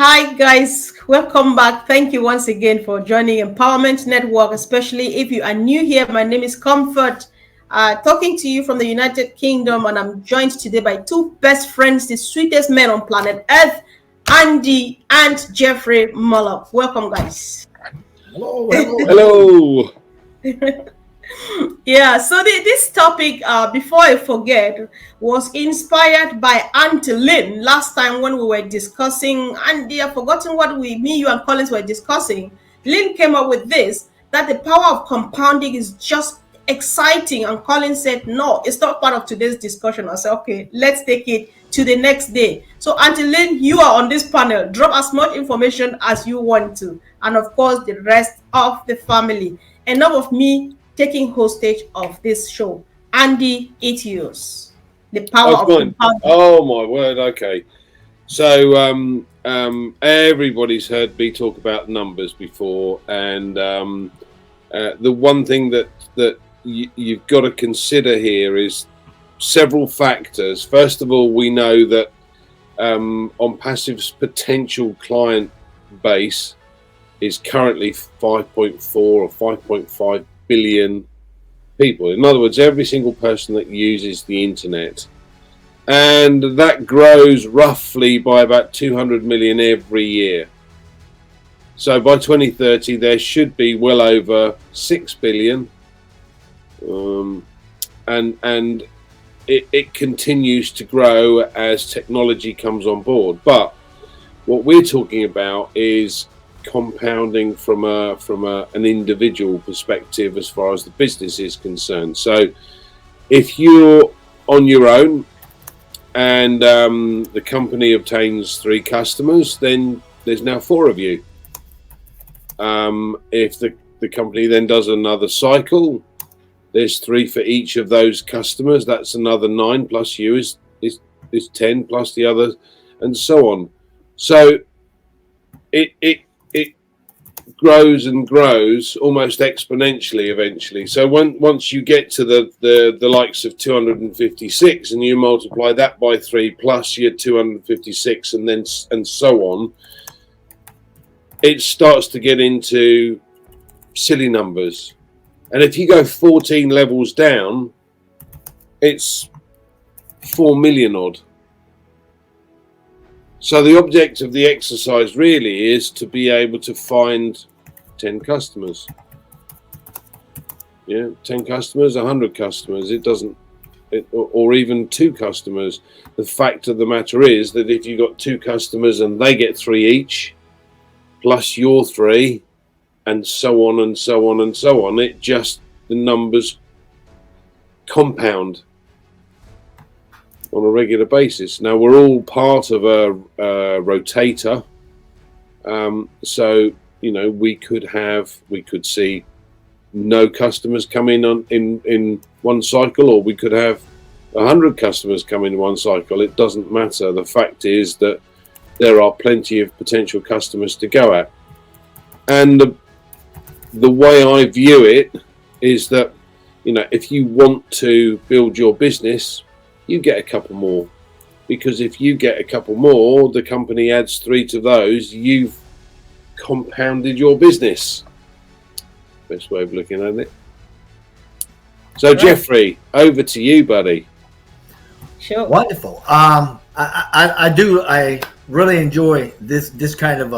Hi guys, welcome back. Thank you once again for joining Empowerment Network, especially if you are new here. My name is Comfort, talking to you from the United Kingdom, and I'm joined today by two best friends, the sweetest men on planet Earth, Andy and Jeffrey Muller. Welcome, guys. Hello, hello. Hello. Yeah, so this topic, before I forget, was inspired by Auntie Lynn last time when we were discussing, and I've forgotten what me, you, and Collins were discussing. Lynn came up with this, that the power of compounding is just exciting, and Collins said, no, it's not part of today's discussion. I said, okay, let's take it to the next day. So Auntie Lynn, you are on this panel. Drop as much information as you want to, and of course, the rest of the family. Enough of me taking hostage of this show. Andy, it's yours. The power of compounding. Oh my word! Okay, so everybody's heard me talk about numbers before, and the one thing that you've got to consider here is several factors. First of all, we know that ONPASSIVE's potential client base is currently 5.4 or 5.5 billion people. In other words, every single person that uses the internet, and that grows roughly by about 200 million every year. So by 2030 there should be well over 6 billion, and it continues to grow as technology comes on board. But what we're talking about is compounding from an individual perspective as far as the business is concerned. So if you're on your own and the company obtains 3 customers, then there's now 4 of you. If the company then does another cycle, there's 3 for each of those customers. That's another 9 plus you is 10 plus the others, and so on. So it grows and grows almost exponentially eventually. So once you get to the likes of 256 and you multiply that by 3 plus your 256 and so on, it starts to get into silly numbers. And if you go 14 levels down, it's 4 million odd. So the object of the exercise really is to be able to find 10 customers. Yeah, 10 customers, 100 customers. Or even 2 customers. The fact of the matter is that if you've got 2 customers and they get 3 each, plus your 3, and so on and so on and so on, the numbers compound on a regular basis. Now we're all part of a rotator, so we could see no customers come in one cycle, or we could have 100 customers come in one cycle. It doesn't matter. The fact is that there are plenty of potential customers to go at, and the way I view it is that if you want to build your business, you get a couple more, because if you get a couple more, the company adds 3 to those, you've compounded your business. Best way of looking at it. So, right. Jeffrey, over to you, buddy. Sure. Wonderful. I really enjoy this kind of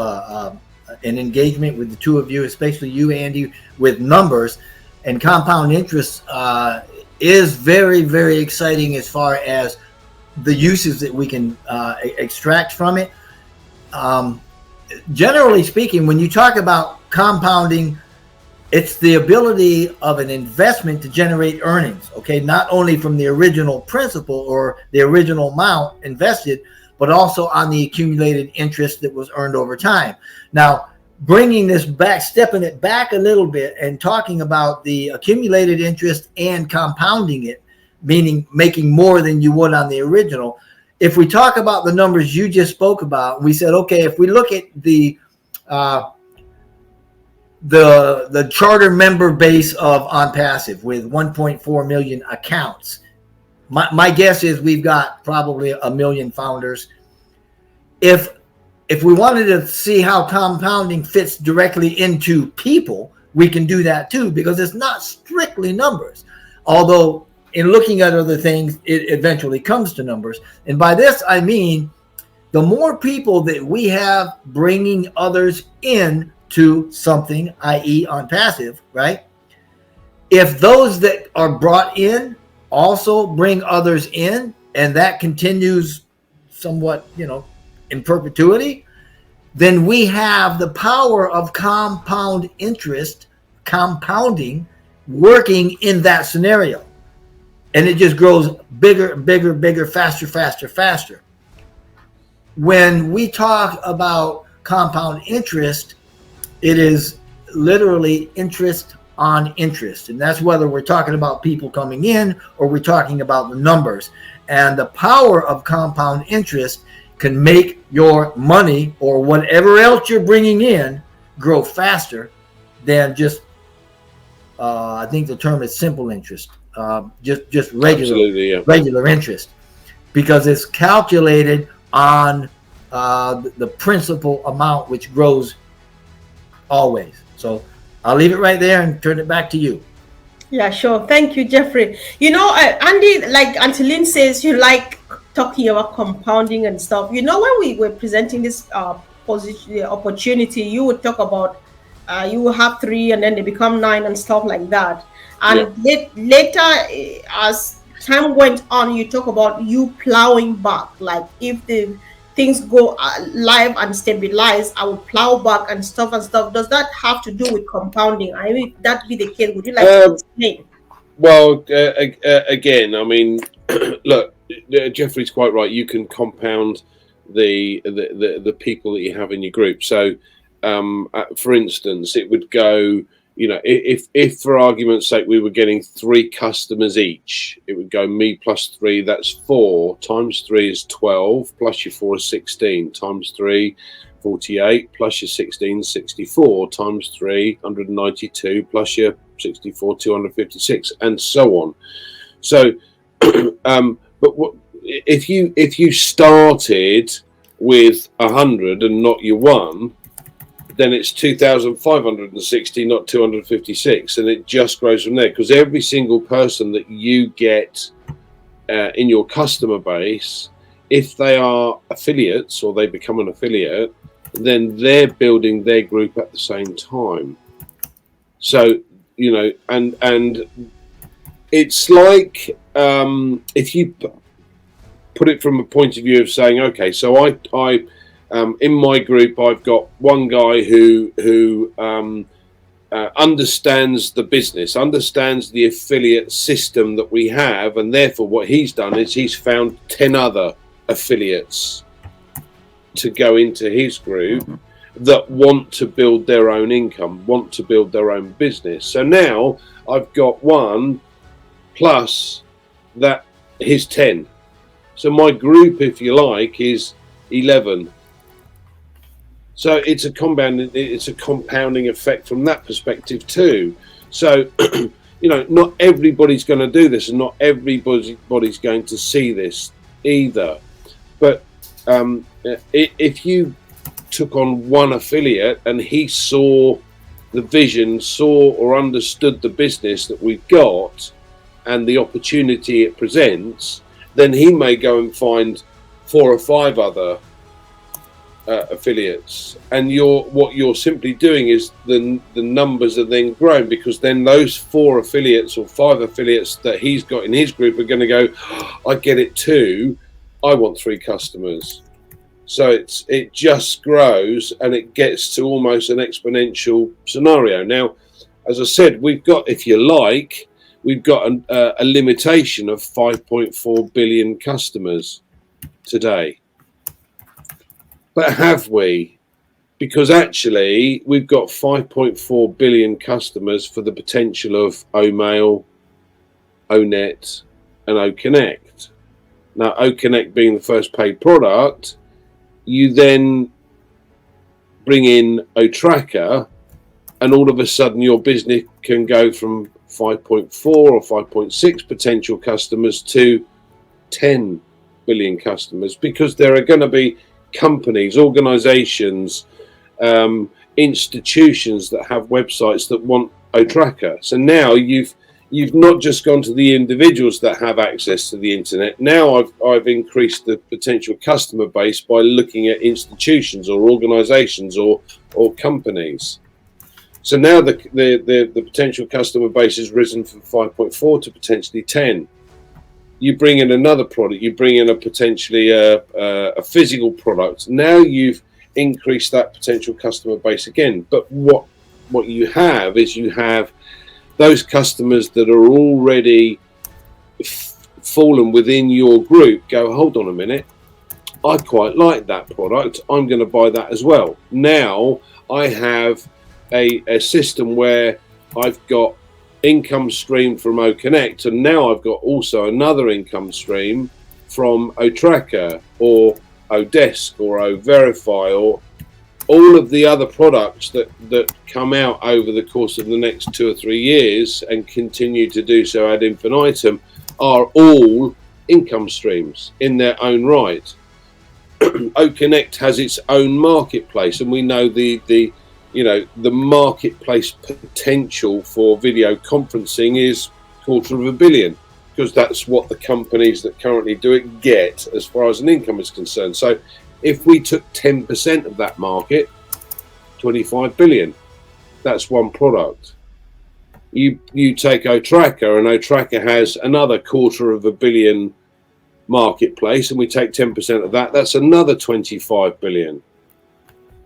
an engagement with the two of you, especially you, Andy, with numbers and compound interest. Is very, very exciting as far as the uses that we can extract from it. Generally speaking, when you talk about compounding, it's the ability of an investment to generate earnings, okay? Not only from the original principal or the original amount invested, but also on the accumulated interest that was earned over time. Now, bringing this back, stepping it back a little bit and talking about the accumulated interest and compounding it, meaning making more than you would on the original. If we talk about the numbers you just spoke about, we said, okay, if we look at the charter member base of ONPASSIVE with 1.4 million accounts, my guess is we've got probably 1 million founders. If if we wanted to see how compounding fits directly into people, we can do that too, because it's not strictly numbers. Although in looking at other things, it eventually comes to numbers. And by this, I mean, the more people that we have bringing others in to something, i.e. on passive, right? If those that are brought in also bring others in, and that continues somewhat, in perpetuity, then we have the power of compound interest, compounding, working in that scenario. And it just grows bigger, bigger, bigger, faster, faster, faster. When we talk about compound interest, it is literally interest on interest. And that's whether we're talking about people coming in or we're talking about the numbers. And the power of compound interest can make your money or whatever else you're bringing in grow faster than just, I think the term is simple interest, just regular interest, because it's calculated on the principal amount, which grows always. So I'll leave it right there and turn it back to you. Yeah, sure. Thank you, Jeffrey. Andy, like Antolin says, you like talking about compounding and stuff. When we were presenting this opportunity, you would talk about you will have 3 and then they become 9 and stuff like that. And later, as time went on, you talk about you plowing back. Like if the things go live and stabilize, I will plow back and stuff. Does that have to do with compounding? I mean, that be the case. Would you like to explain? Well, again, I mean, look, Jeffrey's quite right. You can compound the people that you have in your group. So, for instance, it would go, if for argument's sake we were getting 3 customers each, it would go me plus 3, that's 4, times 3 is 12, plus your 4 is 16, times 3, 48, plus your 16, 64, times 3, 192, plus your 64, 256, and so on. So, but what if you started with 100 and not your 1, then it's 2,560, not 256, and it just grows from there, because every single person that you get in your customer base, if they are affiliates or they become an affiliate, then they're building their group at the same time. So, and it's like, if you put it from a point of view of saying, okay, so I in my group, I've got one guy who understands the business, understands the affiliate system that we have, and therefore what he's done is he's found 10 other affiliates to go into his group that want to build their own income, want to build their own business. So now I've got 1 plus that his 10. So my group, if you like, is 11. So it's a compounding effect from that perspective too. So, not everybody's going to do this, and not everybody's going to see this either. But if you took on one affiliate and he saw the vision, saw or understood the business that we've got and the opportunity it presents, then he may go and find 4 or 5 other affiliates, and what you're simply doing is the numbers are then grown, because then those 4 affiliates or 5 affiliates that he's got in his group are going to go, I get it too, I want 3 customers. So it just grows and it gets to almost an exponential scenario. Now, as I said, we've got, if you like, we've got a limitation of 5.4 billion customers today. But have we? Because actually, we've got 5.4 billion customers for the potential of OMail, ONet, and OConnect. Now, OConnect being the first paid product, you then bring in OTracker, and all of a sudden your business can go from 5.4 or 5.6 potential customers to 10 billion customers, because there are going to be companies, organizations, institutions that have websites that want OTracker. So now you've not just gone to the individuals that have access to the internet. Now I've increased the potential customer base by looking at institutions or organizations or companies. So now the potential customer base has risen from 5.4 to potentially 10. You bring in another product, you bring in a potentially a physical product. Now you've increased that potential customer base again. But what you have is you have those customers that are already fallen within your group go, hold on a minute, I quite like that product, I'm going to buy that as well. Now I have a system where I've got income stream from OConnect, and now I've got also another income stream from OTracker or ODesk or OVerify or all of the other products that come out over the course of the next 2 or 3 years and continue to do so ad infinitum are all income streams in their own right. OConnect has its own marketplace, and we know the marketplace potential for video conferencing is $250 million, because that's what the companies that currently do it get as far as an income is concerned. So if we took 10% of that market, 25 billion, that's one product. You take OTracker, and OTracker has another $250 million marketplace, and we take 10% of that, that's another 25 billion,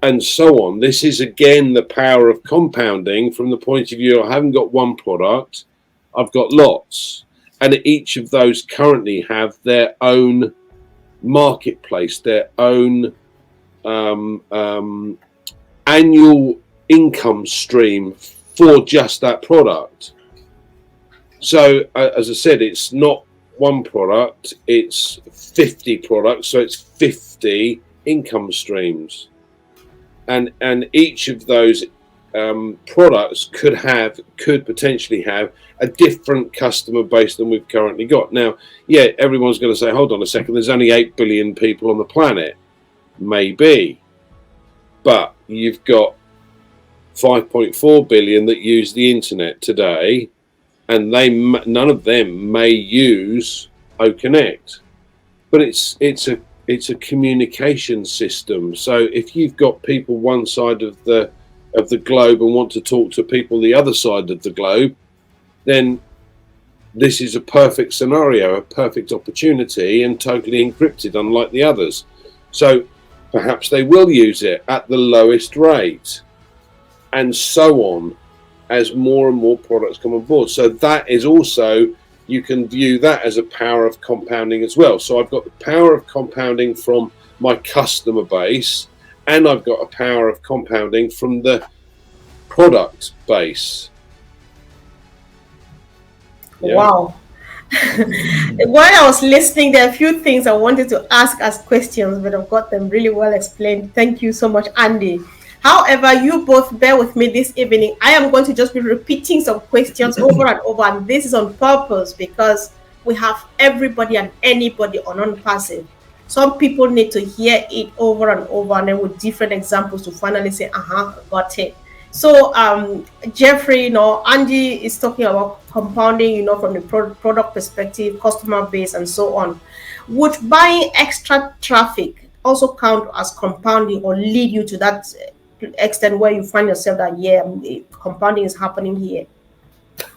and so on. This is again the power of compounding from the point of view, I haven't got one product, I've got lots, and each of those currently have their own marketplace, their own annual income stream for just that product. So as I said, it's not one product, it's 50 products, so it's 50 income streams, and each of those products could potentially have a different customer base than we've currently got. Now, yeah, everyone's going to say, hold on a second, there's only 8 billion people on the planet. Maybe, but you've got 5.4 billion that use the internet today, and none of them may use OConnect, but it's a communication system. So if you've got people one side of the globe and want to talk to people the other side of the globe, then this is a perfect scenario, a perfect opportunity, and totally encrypted, unlike the others. So perhaps they will use it at the lowest rate, and so on, as more and more products come on board. So that is also, you can view that as a power of compounding as well. So I've got the power of compounding from my customer base, and I've got a power of compounding from the product base. Yeah. Wow. While I was listening, there are a few things I wanted to ask as questions, but I've got them really well explained. Thank you so much, Andy. However, you both bear with me this evening. I am going to just be repeating some questions over and over, and this is on purpose because we have everybody and anybody on ONPASSIVE. Some people need to hear it over and over, and then with different examples to finally say, got it. So Jeffrey, Andy is talking about compounding, from the product perspective, customer base, and so on. Would buying extra traffic also count as compounding, or lead you to that extent where you find yourself that compounding is happening here?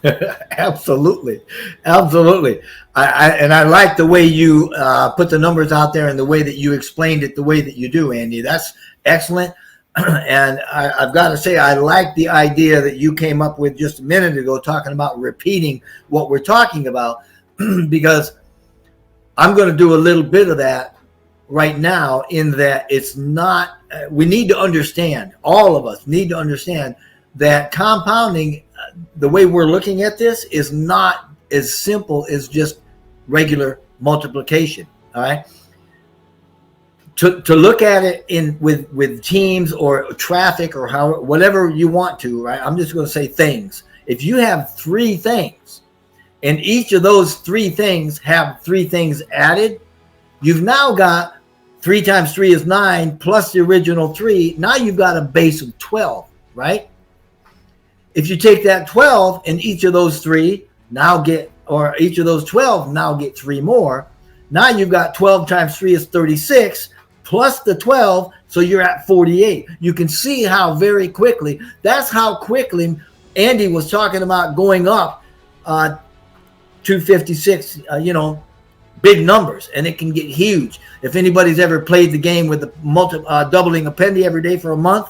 Absolutely. I like the way you put the numbers out there and the way that you explained it the way that you do, Andy. That's excellent. And I've got to say, I like the idea that you came up with just a minute ago, talking about repeating what we're talking about, because I'm going to do a little bit of that right now, in that it's not, we need to understand, all of us need to understand that compounding, the way we're looking at this, is not as simple as just regular multiplication. All right. To look at it with teams or traffic or whatever you want to, right? I'm just going to say things. If you have 3 things, and each of those 3 things have 3 things added, you've now got 3 times 3 is 9 plus the original 3. Now you've got a base of 12, right? If you take that 12 and each of those 3 now get, or each of those 12 now get 3 more. Now you've got 12 times 3 is 36 plus the 12. So you're at 48. You can see how very quickly, that's how quickly Andy was talking about going up 256, you know, big numbers, and it can get huge. If anybody's ever played the game with the doubling a penny every day for a month,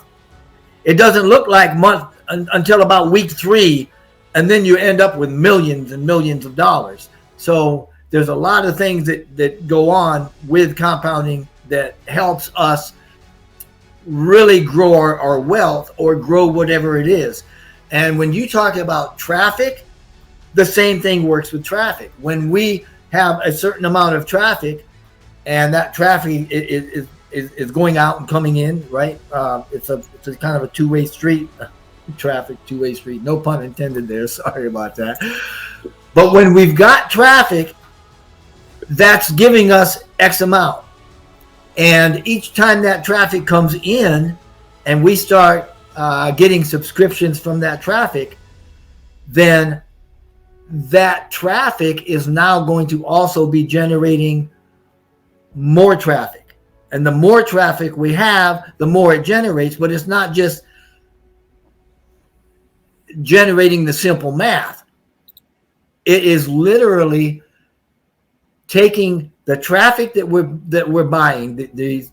it doesn't look like month until about week 3, and then you end up with millions and millions of dollars. So there's a lot of things that go on with compounding that helps us really grow our wealth or grow whatever it is. And when you talk about traffic, the same thing works with traffic. When we have a certain amount of traffic, and that traffic is going out and coming in, right? It's a kind of a two-way street. Traffic, two-way street. No pun intended there. Sorry about that. But when we've got traffic, that's giving us X amount. And each time that traffic comes in and we start getting subscriptions from that traffic, then that traffic is now going to also be generating more traffic. And the more traffic we have, the more it generates. But it's not just generating the simple math. It is literally taking the traffic that we're buying, the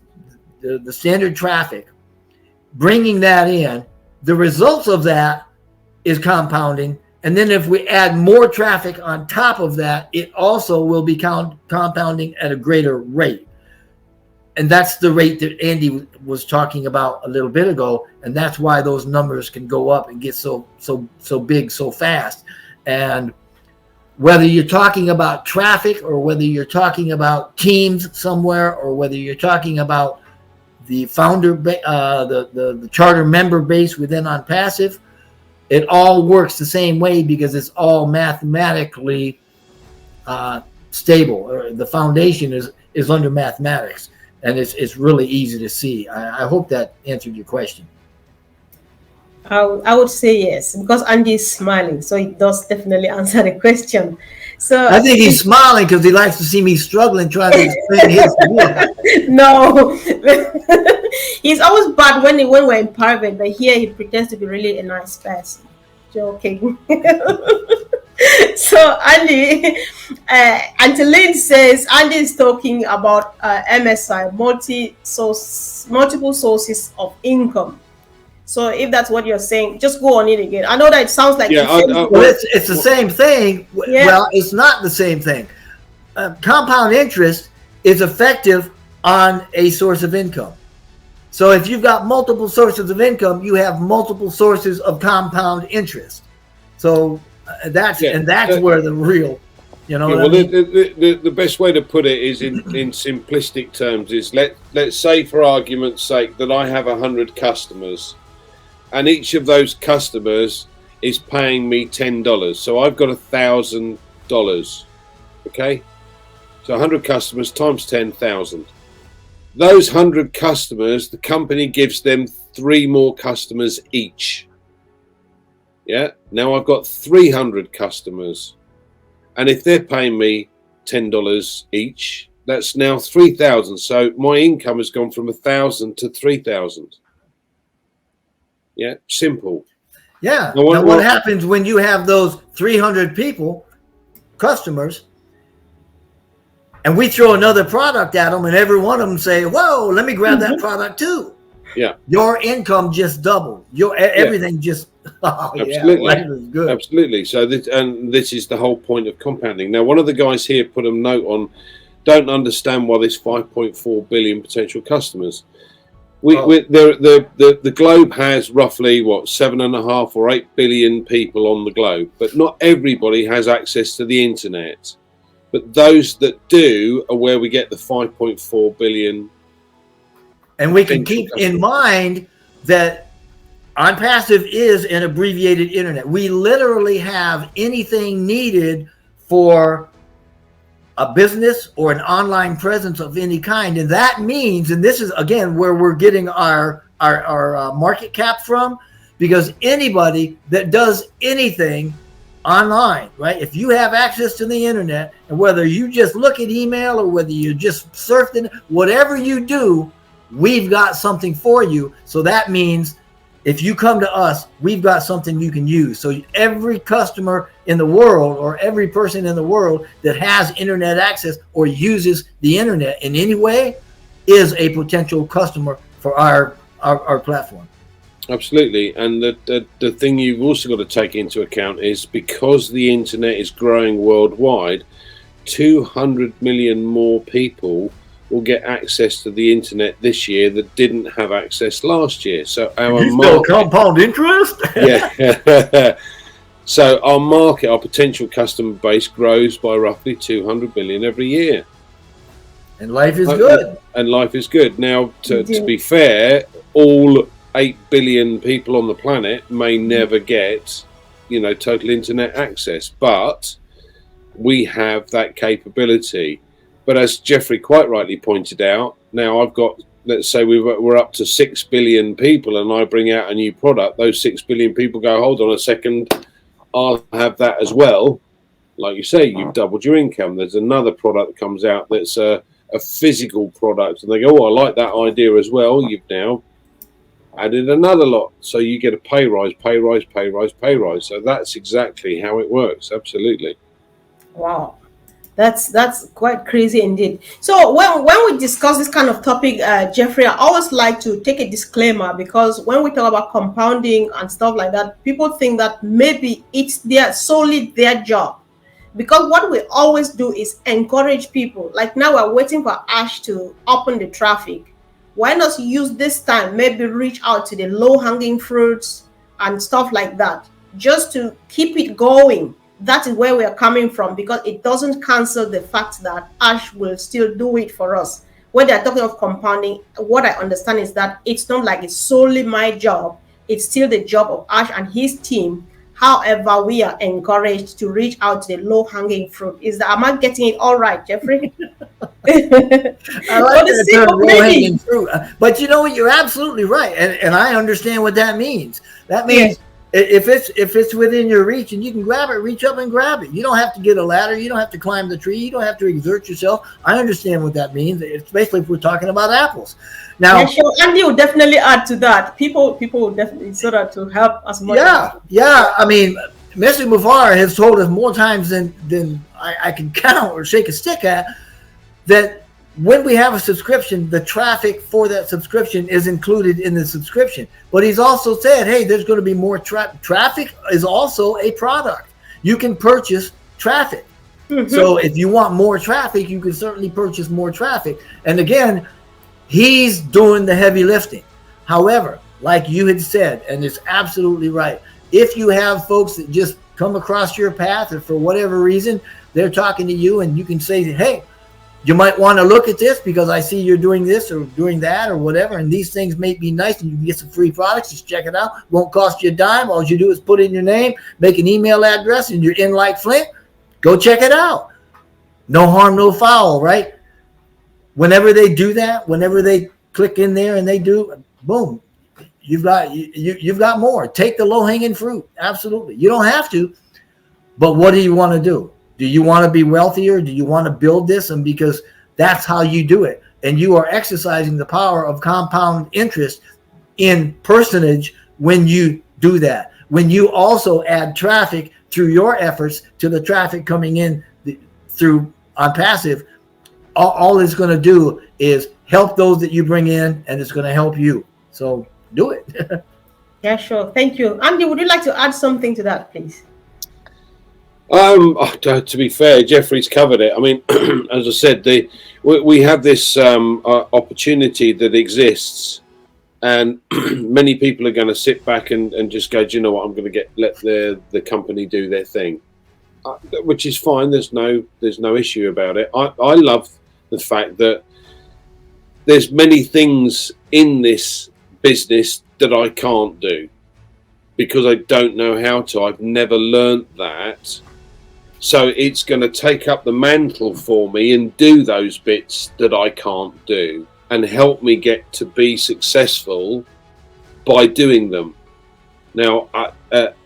standard traffic, bringing that in. The results of that is compounding. And then if we add more traffic on top of that, it also will be compounding at a greater rate. And that's the rate that Andy was talking about a little bit ago. And that's why those numbers can go up and get so big so fast. And whether you're talking about traffic, or whether you're talking about teams somewhere, or whether you're talking about the founder, the charter member base within ONPASSIVE, it all works the same way because it's all mathematically stable. The foundation is under mathematics, and it's really easy to see. I hope that answered your question. I would say yes, because Andy is smiling, so it does definitely answer the question. So I think he's smiling because he likes to see me struggling trying to explain his view. No, he's always bad when we're in private, but here he pretends to be really a nice person. Joking. So Andy, Antolin says Andy is talking about MSI, multiple sources of income. So if that's what you're saying, just go on it again. I know that it sounds like well, it's the same thing. Yeah. Well, it's not the same thing. Compound interest is effective on a source of income. So if you've got multiple sources of income, you have multiple sources of compound interest. So that's where the real, you know. Yeah, well, the best way to put it is in simplistic terms is let's say, for argument's sake, that I have 100 customers, and each of those customers is paying me $10. So I've got $1,000. Okay, so 100 customers times 10,000. Those 100 customers, the company gives them 3 more customers each. Yeah, now I've got 300 customers, and if they're paying me $10 each, that's now 3,000. So my income has gone from 1,000 to 3,000. Yeah, simple. Yeah. Now what happens when you have those 300 people, customers, and we throw another product at them, and every one of them say, "Whoa, let me grab that product too." Yeah. Your income just doubled. Your everything just absolutely. Yeah, life is good. Absolutely. So this is the whole point of compounding. Now, one of the guys here put a note on, don't understand why there's 5.4 billion potential customers. The globe has roughly 7.5 or 8 billion people on the globe, but not everybody has access to the internet. But those that do are where we get the 5.4 billion. And we can keep in mind that ONPASSIVE is an abbreviated internet. We literally have anything needed for a business or an online presence of any kind. And that means, and this is again where we're getting our market cap from, because anybody that does anything online, right? If you have access to the internet, and whether you just look at email or whether you just surf it, whatever you do, we've got something for you. So that means if you come to us, we've got something you can use. So every customer in the world, or every person in the world that has internet access or uses the internet in any way, is a potential customer for our platform. Absolutely. And the thing you've also got to take into account is, because the internet is growing worldwide, 200 million more people will get access to the internet this year that didn't have access last year. So our market, compound interest. Yeah. So our market, our potential customer base, grows by roughly 200 million every year. And life is good. And life is good. Now, to be fair, all 8 billion people on the planet may never get, total internet access, but we have that capability. But as Jeffrey quite rightly pointed out, now I've got, let's say we're up to 6 billion people, and I bring out a new product. Those 6 billion people go, hold on a second, I'll have that as well. Like you say, you've doubled your income. There's another product that comes out that's a physical product, and they go, oh, I like that idea as well. You've now added another lot. So you get a pay rise, pay rise, pay rise, pay rise. So that's exactly how it works. Absolutely. Wow. That's quite crazy indeed. So when we discuss this kind of topic, Jeffrey, I always like to take a disclaimer, because when we talk about compounding and stuff like that, people think that maybe it's solely their job. Because what we always do is encourage people. Like now we're waiting for Ash to open the traffic. Why not use this time, maybe reach out to the low-hanging fruits and stuff like that, just to keep it going. That is where we are coming from, because it doesn't cancel the fact that Ash will still do it for us. When they're talking of compounding, what I understand is that it's not like it's solely my job. It's still the job of Ash and his team. However, we are encouraged to reach out to the low-hanging fruit. Am I getting it all right, Jeffrey? I like that term, low-hanging fruit. But you know what? You're absolutely right, and I understand what that means. That means if it's within your reach and you can grab it, reach up and grab it. You don't have to get a ladder. You don't have to climb the tree. You don't have to exert yourself. I understand what that means. It's basically if we're talking about apples. Now, sure. Andy will definitely add to that. People will definitely sort of to help as much. Yeah. I mean, Mr. Mufareh has told us more times than I can count or shake a stick at, that when we have a subscription, the traffic for that subscription is included in the subscription. But he's also said, hey, there's going to be more traffic is also a product. You can purchase traffic. Mm-hmm. So if you want more traffic, you can certainly purchase more traffic. And again, he's doing the heavy lifting. However, like you had said, and it's absolutely right, if you have folks that just come across your path, or for whatever reason, they're talking to you, and you can say, hey, you might want to look at this because I see you're doing this or doing that or whatever, and these things may be nice, and you can get some free products. Just check it out. Won't cost you a dime. All you do is put in your name, make an email address, and you're in like Flint. Go check it out. No harm, no foul, right? Whenever they do that, whenever they click in there and they do, boom, you've got more. Take the low-hanging fruit. Absolutely. You don't have to, but what do you want to do? Do you want to be wealthier? Do you want to build this? And because that's how you do it. And you are exercising the power of compound interest in personage when you do that. When you also add traffic through your efforts to the traffic coming in through ONPASSIVE, all it's going to do is help those that you bring in, and it's going to help you. So do it. Yeah, sure. Thank you. Andy, would you like to add something to that, please? To be fair, Jeffrey's covered it. I mean, as I said, we have this opportunity that exists, and many people are going to sit back and just go, do you know what, I'm going to let the company do their thing, which is fine. There's no issue about it. I love the fact that there's many things in this business that I can't do because I don't know how to. I've never learned that. So it's going to take up the mantle for me and do those bits that I can't do, and help me get to be successful by doing them. Now,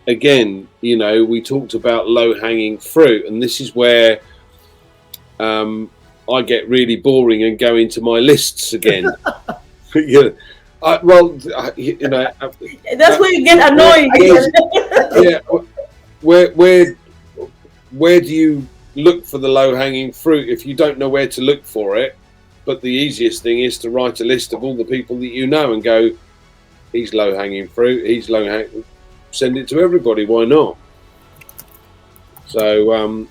again, you know, we talked about low-hanging fruit, and this is where I get really boring and go into my lists again. Yeah. You know, that's where you get annoyed. Yeah. Where do you look for the low-hanging fruit if you don't know where to look for it? But the easiest thing is to write a list of all the people that you know and go, he's low-hanging fruit, he's low-hanging, send it to everybody, why not? So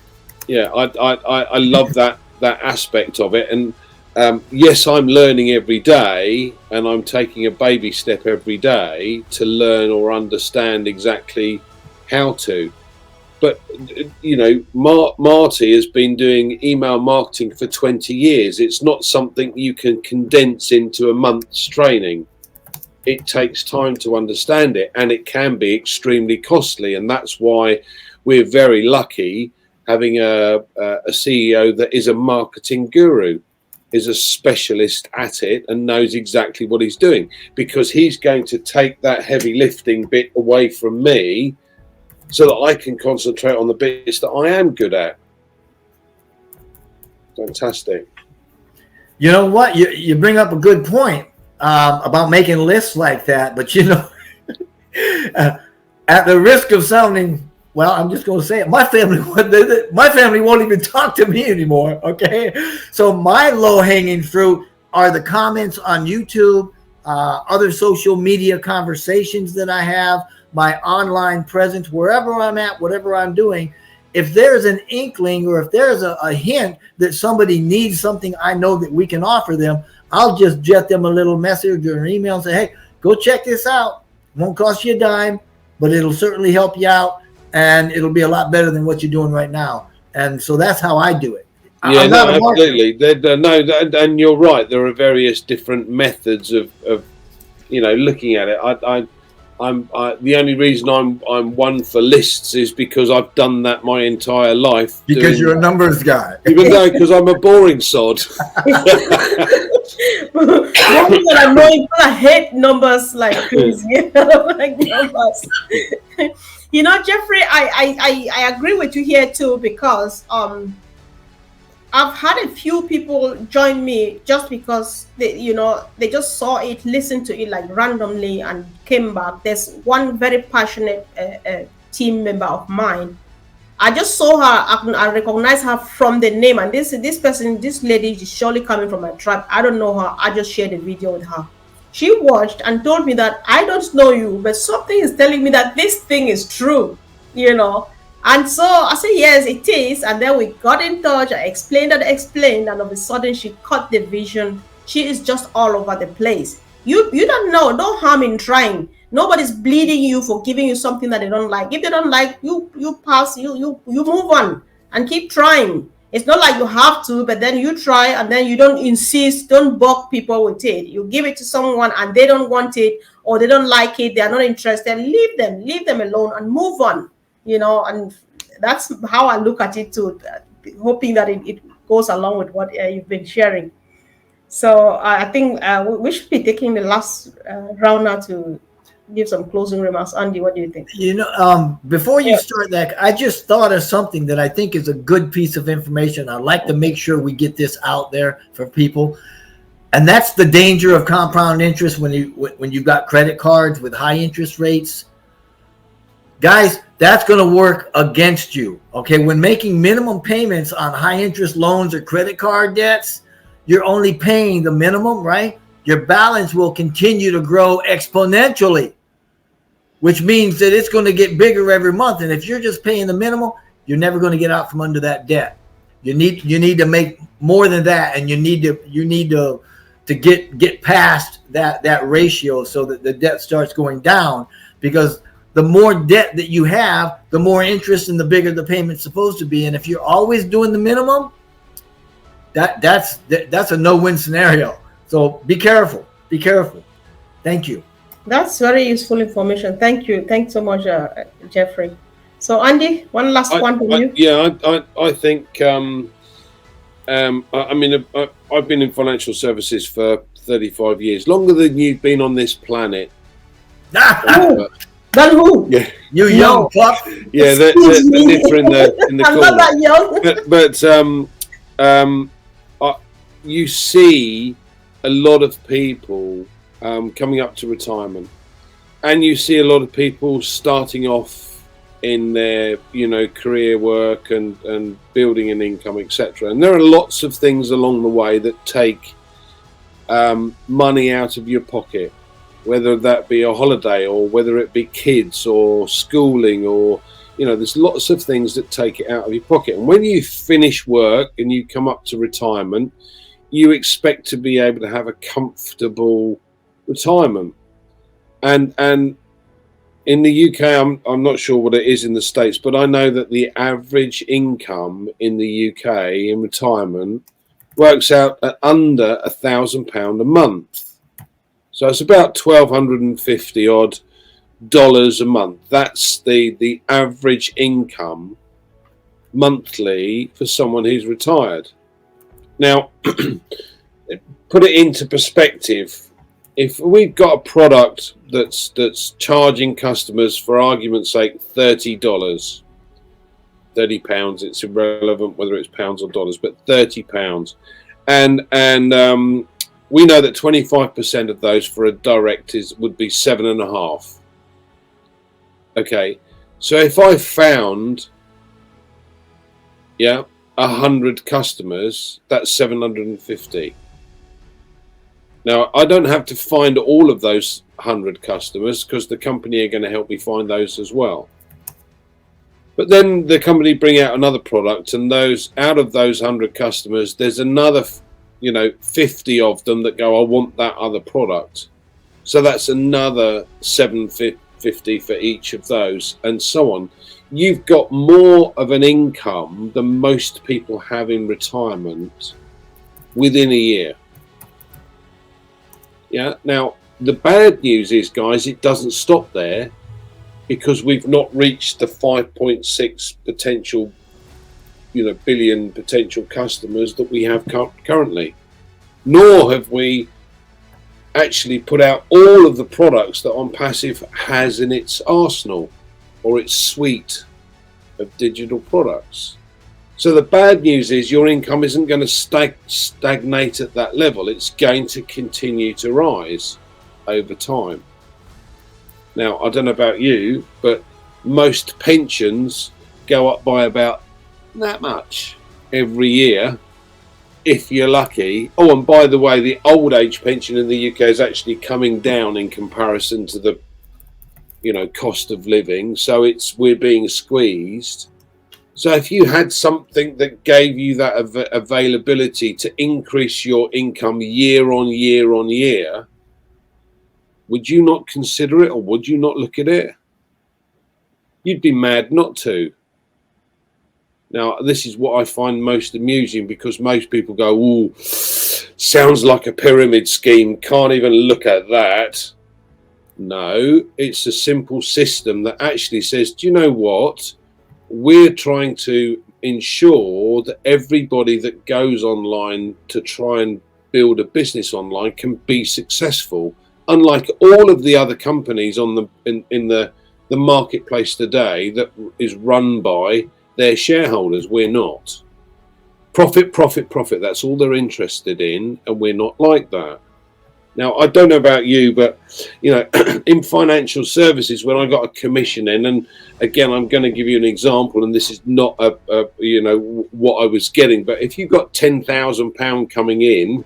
yeah, I love that aspect of it. And yes, I'm learning every day, and I'm taking a baby step every day to learn or understand exactly how to. But, you know, Marty has been doing email marketing for 20 years. It's not something you can condense into a month's training. It takes time to understand it, and it can be extremely costly. And that's why we're very lucky having a CEO that is a marketing guru, is a specialist at it, and knows exactly what he's doing, because he's going to take that heavy lifting bit away from me, so that I can concentrate on the bits that I am good at. Fantastic. You know what? You bring up a good point about making lists like that. But, you know, at the risk of sounding, well, I'm just going to say it. My family won't even talk to me anymore, okay? So my low-hanging fruit are the comments on YouTube, other social media conversations that I have, my online presence, wherever I'm at, whatever I'm doing. If there's an inkling or if there's a hint that somebody needs something I know that we can offer them, I'll just jet them a little message or an email and say, hey, go check this out. It won't cost you a dime, but it'll certainly help you out, and it'll be a lot better than what you're doing right now. And so that's how I do it. Yeah, no, absolutely. No, and you're right. There are various different methods of you know, looking at it. The only reason I'm one for lists is because I've done that my entire life. Because you're a numbers guy. Even though, because I'm a boring sod. I hate numbers like crazy. Like numbers. You know, Jeffrey, I agree with you here too, because I've had a few people join me just because they, you know, they just saw it, listened to it like randomly and came back. There's one very passionate team member of mine. I just saw her, I recognize her from the name, and this lady is surely coming from my tribe. I don't know her. I just shared a video with her. She watched and told me that I don't know you, but something is telling me that this thing is true, you know. And so I said, yes, it is. And then we got in touch. I explained, and all of a sudden she caught the vision. She is just all over the place. You don't know, no harm in trying. Nobody's bleeding you for giving you something that they don't like. If they don't like, you pass, you move on and keep trying. It's not like you have to, but then you try, and then you don't insist, don't bug people with it. You give it to someone and they don't want it, or they don't like it, they're not interested. Leave them alone and move on. You know, and that's how I look at it too, hoping that it goes along with what you've been sharing. So I think we should be taking the last round now to give some closing remarks. Andy, what do you think? You know, before you start that, I just thought of something that I think is a good piece of information. I'd like to make sure we get this out there for people. And that's the danger of compound interest when you've got credit cards with high interest rates. Guys, that's going to work against you. Okay, when making minimum payments on high interest loans or credit card debts, you're only paying the minimum, right? Your balance will continue to grow exponentially, which means that it's going to get bigger every month. And if you're just paying the minimum, you're never going to get out from under that debt. You need to make more than that, and you need to get past that ratio so that the debt starts going down, because the more debt that you have, the more interest and the bigger the payment's supposed to be. And if you're always doing the minimum, that's a no-win scenario. So be careful. Be careful. Thank you. That's very useful information. Thank you. Thanks so much, Jeffrey. So Andy, one last one from you. I think. I mean, I've been in financial services for 35 years, longer than you've been on this planet. Then who? Yeah, you young pup. Yeah, they're different in the I'm not that young. But you see a lot of people coming up to retirement, and you see a lot of people starting off in their career work and building an income, etc. And there are lots of things along the way that take money out of your pocket, whether that be a holiday or whether it be kids or schooling, or there's lots of things that take it out of your pocket. And when you finish work and you come up to retirement, you expect to be able to have a comfortable retirement. And in the UK, I'm not sure what it is in the States, but I know that the average income in the UK in retirement works out at under £1,000 a month. So it's about $1,250 odd a month. That's the average income monthly for someone who's retired. Now, put it into perspective. If we've got a product that's charging customers, for argument's sake, £30, it's irrelevant whether it's pounds or dollars, but £30, and we know that 25% of those for a direct would be 7.5. Okay, so if I found 100 customers, that's 750. Now, I don't have to find all of those 100 customers because the company are going to help me find those as well. But then the company bring out another product, and out of those 100 customers, there's another 50 of them that go, I want that other product. So that's another 750 for each of those, and so on. You've got more of an income than most people have in retirement within a year. Yeah. Now, the bad news is, guys, it doesn't stop there, because we've not reached the 5.6 potential, billion potential customers that we have currently. Nor have we actually put out all of the products that ONPASSIVE has in its arsenal or its suite of digital products. So the bad news is your income isn't going to stagnate at that level. It's going to continue to rise over time. Now, I don't know about you, but most pensions go up by about that much every year, if you're lucky. Oh, and by the way, the old age pension in the UK is actually coming down in comparison to the cost of living. So we're being squeezed. So if you had something that gave you that availability to increase your income year on year on year, would you not consider it, or would you not look at it? You'd be mad not to. Now, this is what I find most amusing, because most people go, "Ooh, sounds like a pyramid scheme. Can't even look at that." No, it's a simple system that actually says, do you know what? We're trying to ensure that everybody that goes online to try and build a business online can be successful. Unlike all of the other companies in the marketplace today that is run by their shareholders, we're not. Profit, profit, profit. That's all they're interested in, and we're not like that. Now, I don't know about you, but in financial services, when I got a commission in, and again, I'm going to give you an example, and this is not what I was getting, but if you've got £10,000 coming in,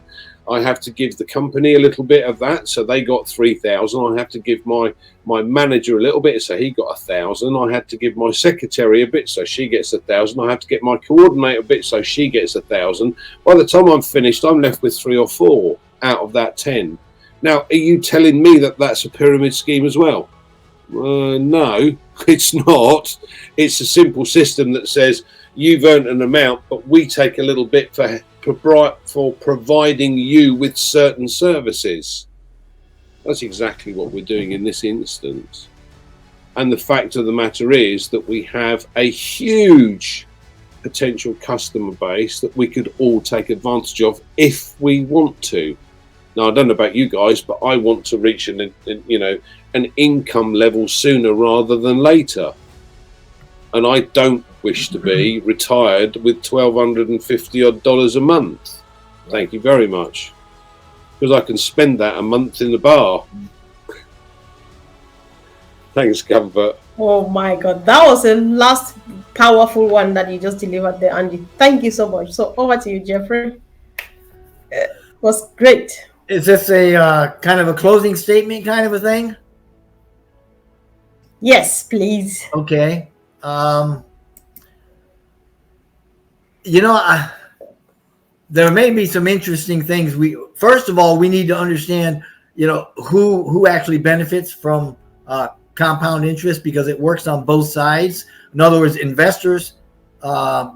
I have to give the company a little bit of that, so they got 3,000. I have to give my manager a little bit, so he got 1,000. I had to give my secretary a bit, so she gets 1,000. I have to get my coordinator a bit, so she gets 1,000. By the time I'm finished, I'm left with 3 or 4 out of that 10. Now, are you telling me that that's a pyramid scheme as well? No, it's not. It's a simple system that says you've earned an amount, but we take a little bit for providing you with certain services. That's exactly what we're doing in this instance. And the fact of the matter is that we have a huge potential customer base that we could all take advantage of if we want to. Now, I don't know about you guys, but I want to reach an income level sooner rather than later. And I don't wish to be retired with $1,250 a month. Thank you very much. Because I can spend that a month in the bar. Thanks, Comfort. Oh my God, that was the last powerful one that you just delivered there, Andy. Thank you so much. So over to you, Jeffrey. It was great. Is this a kind of a closing statement kind of a thing? Yes, please. Okay. There may be some interesting things. First of all, we need to understand, who actually benefits from compound interest, because it works on both sides. In other words, investors,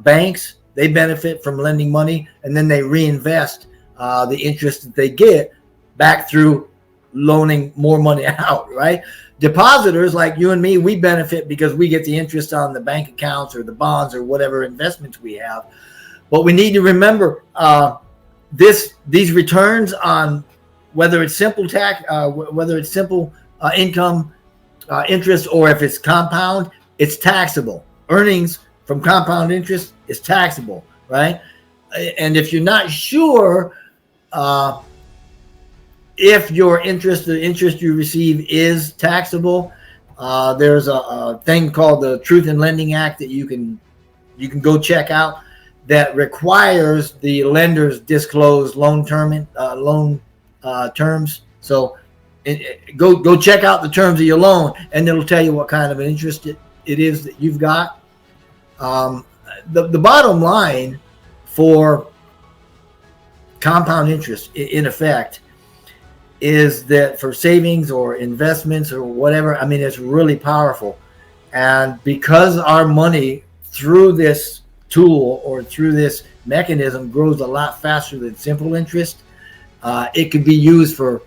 banks, they benefit from lending money, and then they reinvest the interest that they get back through loaning more money out, right? Depositors like you and me, we benefit because we get the interest on the bank accounts or the bonds or whatever investments we have. But we need to remember these returns on whether it's simple income interest, or if it's compound, it's taxable. Earnings from compound interest is taxable, right? And if you're not sure if the interest you receive is taxable, there's a thing called the Truth in Lending Act that you can go check out, that requires the lenders disclose loan terms. So go check out the terms of your loan, and it'll tell you what kind of an interest it is that you've got. The bottom line for compound interest, in effect, is that for savings or investments or whatever, I mean, it's really powerful. And because our money through this tool or through this mechanism grows a lot faster than simple interest, it could be used for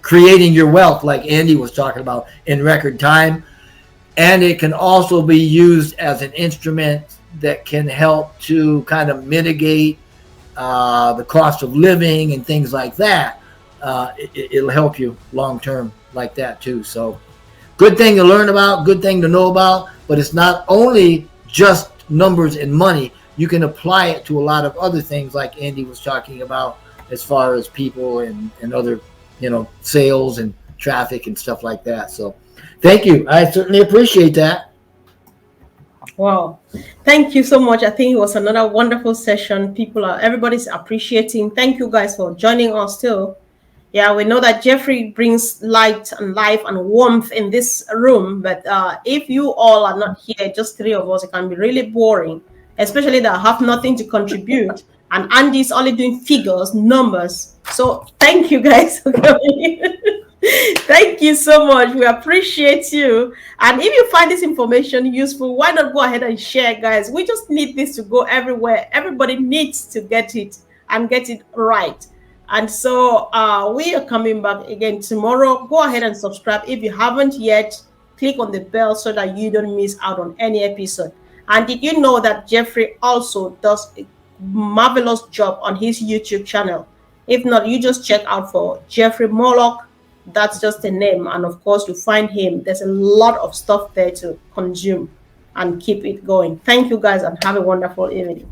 creating your wealth, like Andy was talking about, in record time. And it can also be used as an instrument that can help to kind of mitigate the cost of living and things like that. It'll help you long term like that too. So good thing to learn about, good thing to know about. But it's not only just numbers and money. You can apply it to a lot of other things, like Andy was talking about, as far as people and other, sales and traffic and stuff like that. So thank you. I certainly appreciate that. Wow. Thank you so much. I think it was another wonderful session. Everybody's appreciating. Thank you guys for joining us too. Yeah, we know that Jeffrey brings light and life and warmth in this room, but if you all are not here, just three of us, it can be really boring, especially that have nothing to contribute. And Andy's only doing figures, numbers. So thank you guys for coming. Thank you so much. We appreciate you. And if you find this information useful, why not go ahead and share, guys? We just need this to go everywhere. Everybody needs to get it and get it right. And so we are coming back again tomorrow. Go ahead and subscribe if you haven't yet. Click on the bell so that you don't miss out on any episode. And did you know that Jeffrey also does a marvelous job on his YouTube channel? If not, you just check out for Jeffrey Moloch. That's just the name. And of course, to find him, there's a lot of stuff there to consume and keep it going. Thank you guys and have a wonderful evening.